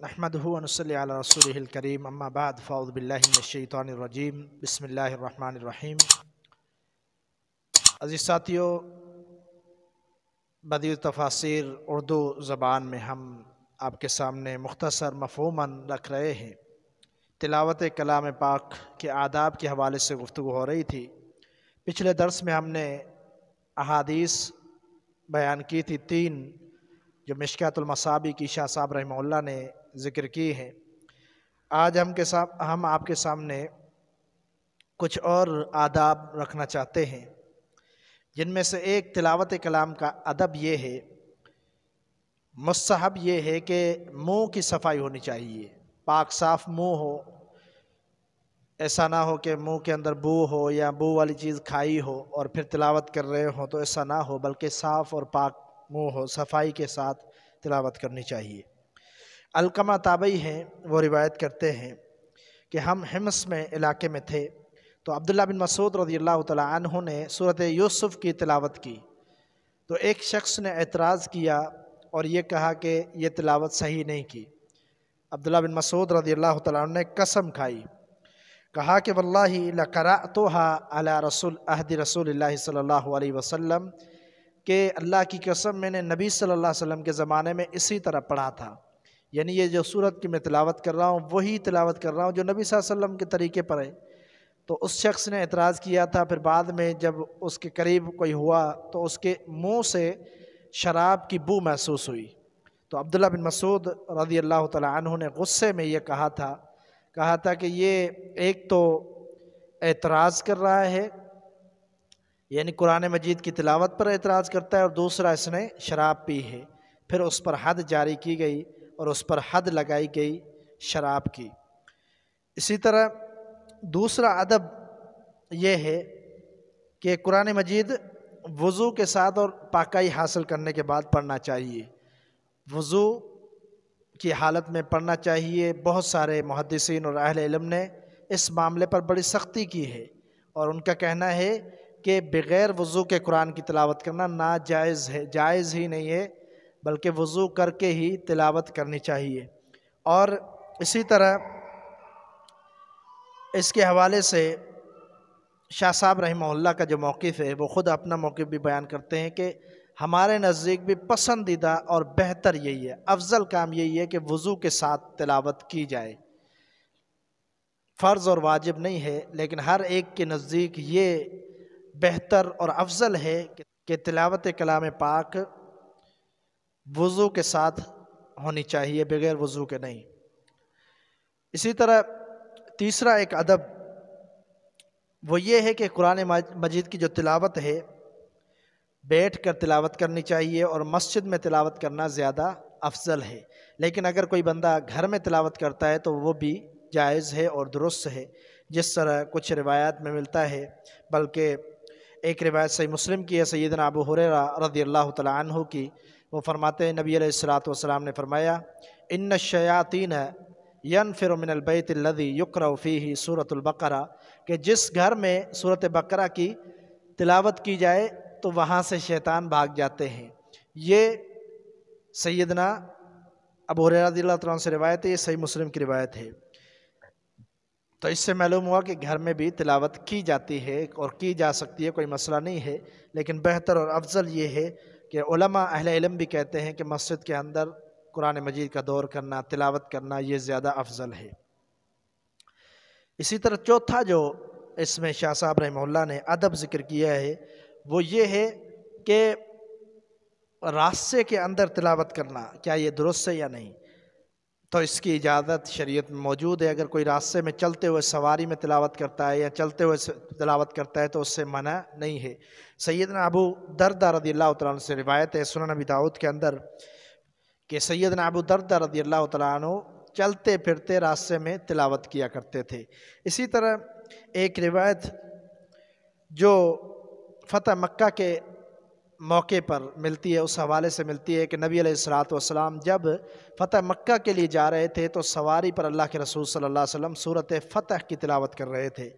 نحمدہ ونصلی علی رسولہ الکریم اما بعد فاعوذ باللہ من الشیطان الرجیم بسم اللہ الرحمن الرحیم۔ عزیز ساتھیو، بدیع تفاسیر اردو زبان میں ہم آپ کے سامنے مختصر مفہوماً رکھ رہے ہیں۔ تلاوت کلام پاک کے آداب کے حوالے سے گفتگو ہو رہی تھی۔ پچھلے درس میں ہم نے احادیث بیان کی تھی 3 جو مشکاۃ المصابیح کی شاہ صاحب رحمہ اللہ نے ذکر کی ہے۔ آج ہم آپ کے سامنے کچھ اور آداب رکھنا چاہتے ہیں، جن میں سے ایک تلاوت کلام کا ادب یہ ہے، مستحب یہ ہے کہ منہ کی صفائی ہونی چاہیے، پاک صاف منہ ہو، ایسا نہ ہو کہ منہ کے اندر بو ہو یا بو والی چیز کھائی ہو اور پھر تلاوت کر رہے ہوں، تو ایسا نہ ہو، بلکہ صاف اور پاک منہ ہو، صفائی کے ساتھ تلاوت کرنی چاہیے۔ علقمہ تابعی ہیں، وہ روایت کرتے ہیں کہ ہم حمص میں علاقے میں تھے تو عبداللہ بن مسعود رضی اللہ تعالیٰ عنہ نے سورۃ یوسف کی تلاوت کی، تو ایک شخص نے اعتراض کیا اور یہ کہا کہ یہ تلاوت صحیح نہیں کی۔ عبداللہ بن مسعود رضی اللہ تعالیٰ عنہ نے قسم کھائی، کہا کہ واللہ لقرأتها علی عہد رسول اللہ صلی اللہ علیہ وسلم، کہ اللہ کی قسم میں نے نبی صلی اللہ علیہ وسلم کے زمانے میں اسی طرح پڑھا تھا، یعنی یہ جو سورت کی میں تلاوت کر رہا ہوں وہی تلاوت کر رہا ہوں جو نبی صلی اللہ علیہ وسلم کے طریقے پر ہے۔ تو اس شخص نے اعتراض کیا تھا، پھر بعد میں جب اس کے قریب کوئی ہوا تو اس کے منہ سے شراب کی بو محسوس ہوئی، تو عبداللہ بن مسعود رضی اللہ تعالیٰ عنہ نے غصے میں یہ کہا تھا کہ یہ ایک تو اعتراض کر رہا ہے، یعنی قرآن مجید کی تلاوت پر اعتراض کرتا ہے، اور دوسرا اس نے شراب پی ہے۔ پھر اس پر حد جاری کی گئی اور اس پر حد لگائی گئی شراب کی۔ اسی طرح دوسرا ادب یہ ہے کہ قرآن مجید وضو کے ساتھ اور پاکائی حاصل کرنے کے بعد پڑھنا چاہیے، وضو کی حالت میں پڑھنا چاہیے۔ بہت سارے محدثین اور اہل علم نے اس معاملے پر بڑی سختی کی ہے، اور ان کا کہنا ہے کہ بغیر وضو کے قرآن کی تلاوت کرنا ناجائز ہے، جائز ہی نہیں ہے، بلکہ وضو کر کے ہی تلاوت کرنی چاہیے۔ اور اسی طرح اس کے حوالے سے شاہ صاحب رحمہ اللہ کا جو موقف ہے، وہ خود اپنا موقف بھی بیان کرتے ہیں کہ ہمارے نزدیک بھی پسندیدہ اور بہتر یہی ہے، افضل کام یہی ہے کہ وضو کے ساتھ تلاوت کی جائے۔ فرض اور واجب نہیں ہے، لیکن ہر ایک کے نزدیک یہ بہتر اور افضل ہے کہ تلاوت کلام پاک وضو کے ساتھ ہونی چاہیے، بغیر وضو کے نہیں۔ اسی طرح تیسرا ایک ادب وہ یہ ہے کہ قرآن مجید کی جو تلاوت ہے بیٹھ کر تلاوت کرنی چاہیے، اور مسجد میں تلاوت کرنا زیادہ افضل ہے۔ لیکن اگر کوئی بندہ گھر میں تلاوت کرتا ہے تو وہ بھی جائز ہے اور درست ہے، جس طرح کچھ روایات میں ملتا ہے۔ بلکہ ایک روایت صحیح مسلم کی ہے، سیدنا ابو ہریرہ رضی اللہ تعالیٰ عنہ کی، وہ فرماتے ہیں نبی علیہ الصلوۃ والسلام نے فرمایا، ان الشیاطین ینفر من البیت الذی یقرأ فیہ سورۃ البقرہ، کہ جس گھر میں سورۃ بقرہ کی تلاوت کی جائے تو وہاں سے شیطان بھاگ جاتے ہیں۔ یہ سیدنا ابو ہریرہ رضی اللہ تعالیٰ عنہ سے روایت ہے، یہ صحیح مسلم کی روایت ہے۔ تو اس سے معلوم ہوا کہ گھر میں بھی تلاوت کی جاتی ہے اور کی جا سکتی ہے، کوئی مسئلہ نہیں ہے، لیکن بہتر اور افضل یہ ہے کہ علماء اہل علم بھی کہتے ہیں کہ مسجد کے اندر قرآن مجید کا دور کرنا، تلاوت کرنا، یہ زیادہ افضل ہے۔ اسی طرح چوتھا جو اس میں شاہ صاحب رحمہ اللہ نے ادب ذکر کیا ہے وہ یہ ہے کہ راستے کے اندر تلاوت کرنا، کیا یہ درست ہے یا نہیں؟ تو اس کی اجازت شریعت میں موجود ہے۔ اگر کوئی راستے میں چلتے ہوئے سواری میں تلاوت کرتا ہے یا چلتے ہوئے تلاوت کرتا ہے تو اس سے منع نہیں ہے۔ سیدنا ابو دردہ رضی اللہ تعالیٰ عنہ سے روایت ہے سنن ابی داؤد کے اندر کہ سیدنا ابو دردہ رضی اللہ تعالیٰ عنہ چلتے پھرتے راستے میں تلاوت کیا کرتے تھے۔ اسی طرح ایک روایت جو فتح مکہ کے موقع پر ملتی ہے، اس حوالے سے ملتی ہے کہ نبی علیہ الصلوۃ والسلام جب فتح مکہ کے لیے جا رہے تھے تو سواری پر اللہ کے رسول صلی اللہ علیہ وسلم سورۃ فتح کی تلاوت کر رہے تھے،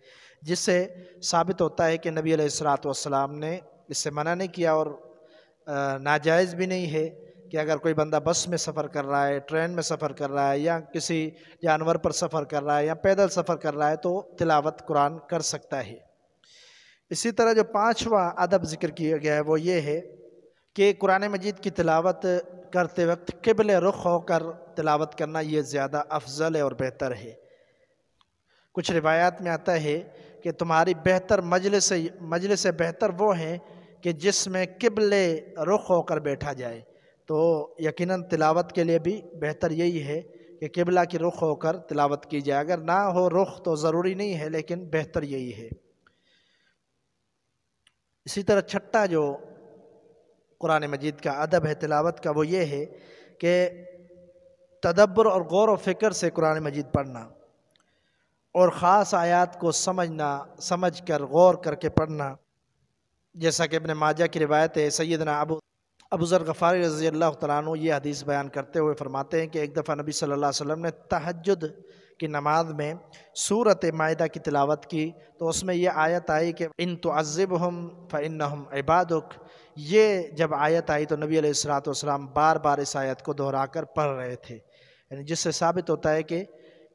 جس سے ثابت ہوتا ہے کہ نبی علیہ الصلوۃ والسلام نے اس سے منع نہیں کیا اور ناجائز بھی نہیں ہے، کہ اگر کوئی بندہ بس میں سفر کر رہا ہے، ٹرین میں سفر کر رہا ہے، یا کسی جانور پر سفر کر رہا ہے، یا پیدل سفر کر رہا ہے تو تلاوت قرآن کر سکتا ہے۔ اسی طرح جو 5واں ادب ذکر کیا گیا ہے وہ یہ ہے کہ قرآن مجید کی تلاوت کرتے وقت قبل رخ ہو کر تلاوت کرنا یہ زیادہ افضل ہے اور بہتر ہے۔ کچھ روایات میں آتا ہے کہ تمہاری بہتر مجلس سے بہتر وہ ہیں کہ جس میں قبل رخ ہو کر بیٹھا جائے، تو یقیناً تلاوت کے لیے بھی بہتر یہی ہے کہ قبلہ کی رخ ہو کر تلاوت کی جائے۔ اگر نہ ہو رخ تو ضروری نہیں ہے، لیکن بہتر یہی ہے۔ اسی طرح چھٹا جو قرآن مجید کا ادب ہے تلاوت کا وہ یہ ہے کہ تدبر اور غور و فکر سے قرآن مجید پڑھنا، اور خاص آیات کو سمجھ کر غور کر کے پڑھنا، جیسا کہ ابن ماجہ کی روایت ہے۔ سیدنا ابو ذر غفاری رضی اللہ تعالیٰ عنہ یہ حدیث بیان کرتے ہوئے فرماتے ہیں کہ ایک دفعہ نبی صلی اللہ علیہ وسلم نے تہجد کی نماز میں سورۃ مائدہ کی تلاوت کی، تو اس میں یہ آیت آئی کہ ان تعذبہم فانہم عبادک۔ یہ جب آیت آئی تو نبی علیہ الصلوۃ والسلام بار بار اس آیت کو دہرا کر پڑھ رہے تھے، یعنی جس سے ثابت ہوتا ہے کہ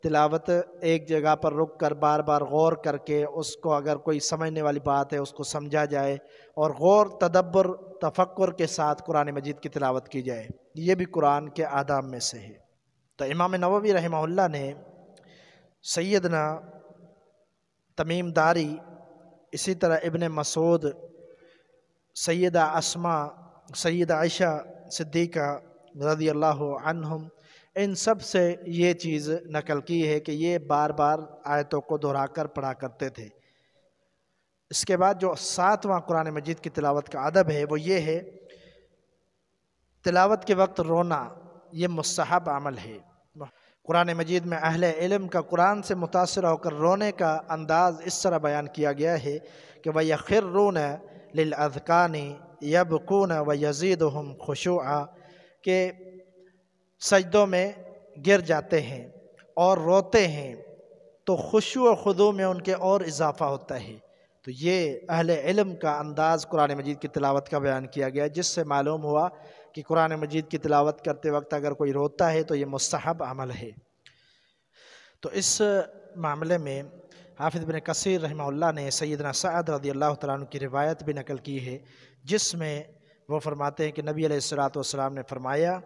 تلاوت ایک جگہ پر رک کر بار بار غور کر کے اس کو اگر کوئی سمجھنے والی بات ہے اس کو سمجھا جائے، اور غور تدبر تفکر کے ساتھ قرآن مجید کی تلاوت کی جائے، یہ بھی قرآن کے آداب میں سے ہے۔ تو امام نووی رحمہ اللہ نے سیدنا تمیم داری، اسی طرح ابن مسعود، سیدہ اسماء، سیدہ عائشہ صدیقہ رضی اللہ عنہم، ان سب سے یہ چیز نقل کی ہے کہ یہ بار بار آیتوں کو دہرا کر پڑھا کرتے تھے۔ اس کے بعد جو 7واں قرآن مجید کی تلاوت کا ادب ہے وہ یہ ہے تلاوت کے وقت رونا، یہ مستحب عمل ہے۔ قرآن مجید میں اہل علم کا قرآن سے متاثر ہو کر رونے کا انداز اس طرح بیان کیا گیا ہے کہ وَيَخِرُّونَ لِلْأَذْقَانِ يَبْكُونَ وَيَزِيدُهُمْ خُشُوعًا، کہ سجدوں میں گر جاتے ہیں اور روتے ہیں تو خشوع و خضوع میں ان کے اور اضافہ ہوتا ہے۔ تو یہ اہل علم کا انداز قرآن مجید کی تلاوت کا بیان کیا گیا، جس سے معلوم ہوا کہ قرآن مجید کی تلاوت کرتے وقت اگر کوئی روتا ہے تو یہ مستحب عمل ہے۔ تو اس معاملے میں حافظ بن کثیر رحمہ اللہ نے سیدنا سعد رضی اللہ تعالیٰ عنہ کی روایت بھی نقل کی ہے، جس میں وہ فرماتے ہیں کہ نبی علیہ الصلوۃ والسلام نے فرمایا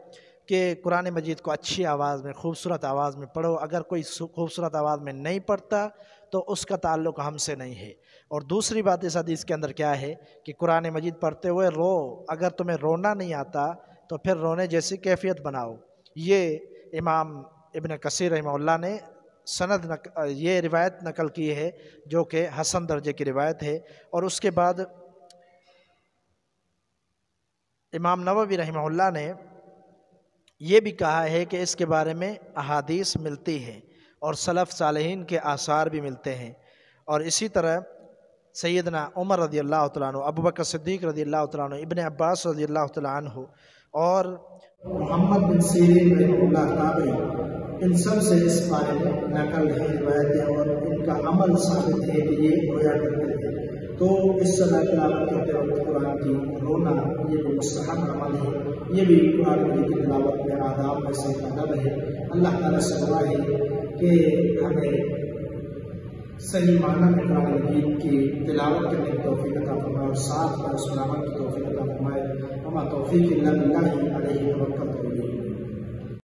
کہ قرآن مجید کو اچھی آواز میں، خوبصورت آواز میں پڑھو، اگر کوئی خوبصورت آواز میں نہیں پڑھتا تو اس کا تعلق ہم سے نہیں ہے۔ اور دوسری بات اس حدیث کے اندر کیا ہے کہ قرآن مجید پڑھتے ہوئے رو، اگر تمہیں رونا نہیں آتا تو پھر رونے جیسی کیفیت بناؤ۔ یہ امام ابن کثیر رحمہ اللہ نے یہ روایت نقل کی ہے جو کہ حسن درجے کی روایت ہے۔ اور اس کے بعد امام نووی رحمہ اللہ نے یہ بھی کہا ہے کہ اس کے بارے میں احادیث ملتی ہیں اور سلف صالحین کے آثار بھی ملتے ہیں۔ اور اسی طرح سیدنا عمر رضی اللہ تعالیٰ عنہ، ابو بکر صدیق رضی اللہ تعالیٰ عنہ، ابن عباس رضی اللہ تعالیٰ عنہ اور محمد بن سیرین رحمہ اللہ تابعی، ان سب سے اس بارے میں نقل ہے روایتیں، اور ان کا عمل ثابت ہے کہ یہ رویا کرتے تھے۔ تو اس طرح تلاوت کرتے وقت قرآن کی رونا یہ بھی مستحب عمل ہے، یہ بھی قرآن کی تلاوت میں آداب میں سے ادب ہے۔ اللہ تعالیٰ سے دعا ہے کہ ہمیں صحیح معنی میں قرآن مجید کی تلاوت کرنے کی توفیق عطا فرمائے اور ساتھ میں اس پر عمل کی توفیق عطا فرمائے۔ وما توفیق الا باللہ علیہ توکلت۔